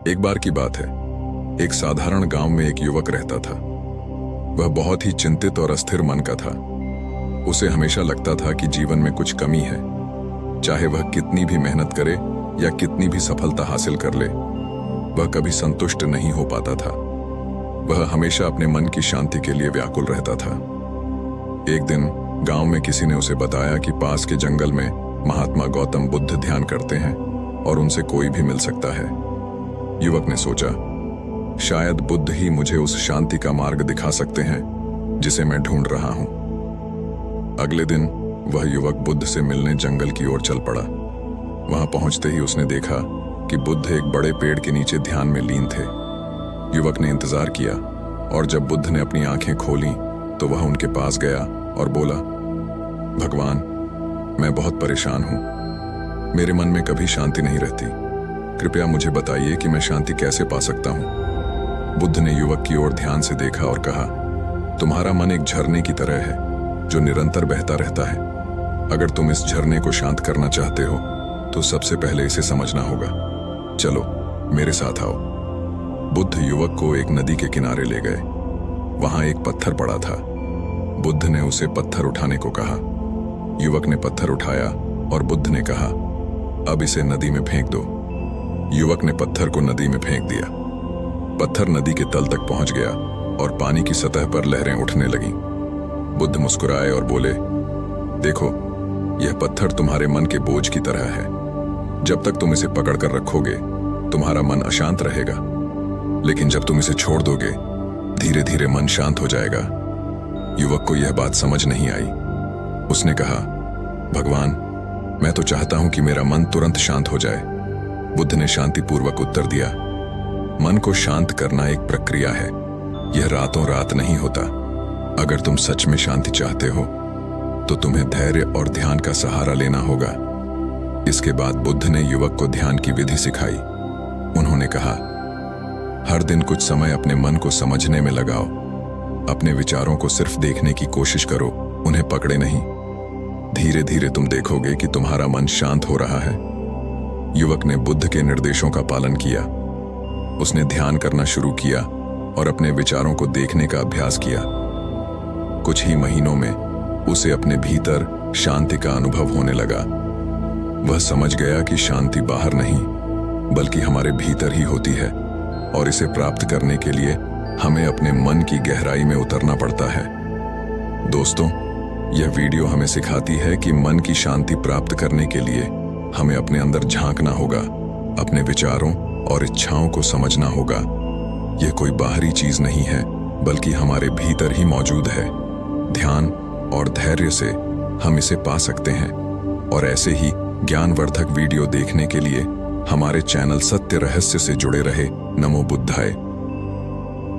एक बार की बात है, एक साधारण गांव में एक युवक रहता था। वह बहुत ही चिंतित और अस्थिर मन का था। उसे हमेशा लगता था कि जीवन में कुछ कमी है। चाहे वह कितनी भी मेहनत करे या कितनी भी सफलता हासिल कर ले, वह कभी संतुष्ट नहीं हो पाता था। वह हमेशा अपने मन की शांति के लिए व्याकुल रहता था। एक दिन गांव में किसी ने उसे बताया कि पास के जंगल में महात्मा गौतम बुद्ध ध्यान करते हैं और उनसे कोई भी मिल सकता है। युवक ने सोचा, शायद बुद्ध ही मुझे उस शांति का मार्ग दिखा सकते हैं जिसे मैं ढूंढ रहा हूं। अगले दिन वह युवक बुद्ध से मिलने जंगल की ओर चल पड़ा। वहां पहुंचते ही उसने देखा कि बुद्ध एक बड़े पेड़ के नीचे ध्यान में लीन थे। युवक ने इंतजार किया और जब बुद्ध ने अपनी आंखें खोलीं तो वह उनके पास गया और बोला, भगवान, मैं बहुत परेशान हूं। मेरे मन में कभी शांति नहीं रहती। कृपया मुझे बताइए कि मैं शांति कैसे पा सकता हूं। बुद्ध ने युवक की ओर ध्यान से देखा और कहा, तुम्हारा मन एक झरने की तरह है जो निरंतर बहता रहता है। अगर तुम इस झरने को शांत करना चाहते हो तो सबसे पहले इसे समझना होगा। चलो मेरे साथ आओ। बुद्ध युवक को एक नदी के किनारे ले गए। वहां एक पत्थर पड़ा था। बुद्ध ने उसे पत्थर उठाने को कहा। युवक ने पत्थर उठाया और बुद्ध ने कहा, अब इसे नदी में फेंक दो। युवक ने पत्थर को नदी में फेंक दिया। पत्थर नदी के तल तक पहुंच गया और पानी की सतह पर लहरें उठने लगीं। बुद्ध मुस्कुराए और बोले, देखो, यह पत्थर तुम्हारे मन के बोझ की तरह है। जब तक तुम इसे पकड़ कर रखोगे, तुम्हारा मन अशांत रहेगा, लेकिन जब तुम इसे छोड़ दोगे, धीरे धीरे मन शांत हो जाएगा। युवक को यह बात समझ नहीं आई। उसने कहा, भगवान, मैं तो चाहता हूं कि मेरा मन तुरंत शांत हो जाए। बुद्ध ने शांतिपूर्वक उत्तर दिया, मन को शांत करना एक प्रक्रिया है। यह रातों रात नहीं होता। अगर तुम सच में शांति चाहते हो तो तुम्हें धैर्य और ध्यान का सहारा लेना होगा। इसके बाद बुद्ध ने युवक को ध्यान की विधि सिखाई। उन्होंने कहा, हर दिन कुछ समय अपने मन को समझने में लगाओ। अपने विचारों को सिर्फ देखने की कोशिश करो, उन्हें पकड़े नहीं। धीरे धीरे तुम देखोगे कि तुम्हारा मन शांत हो रहा है। युवक ने बुद्ध के निर्देशों का पालन किया। उसने ध्यान करना शुरू किया और अपने विचारों को देखने का अभ्यास किया। कुछ ही महीनों में उसे अपने भीतर शांति का अनुभव होने लगा। वह समझ गया कि शांति बाहर नहीं, बल्कि हमारे भीतर ही होती है और इसे प्राप्त करने के लिए हमें अपने मन की गहराई में उतरना पड़ता है। दोस्तों, यह वीडियो हमें सिखाती है कि मन की शांति प्राप्त करने के लिए हमें अपने अंदर झांकना होगा, अपने विचारों और इच्छाओं को समझना होगा। यह कोई बाहरी चीज नहीं है, बल्कि हमारे भीतर ही मौजूद है। ध्यान और धैर्य से हम इसे पा सकते हैं। और ऐसे ही ज्ञानवर्धक वीडियो देखने के लिए हमारे चैनल सत्य रहस्य से जुड़े रहे। नमो बुद्धाय।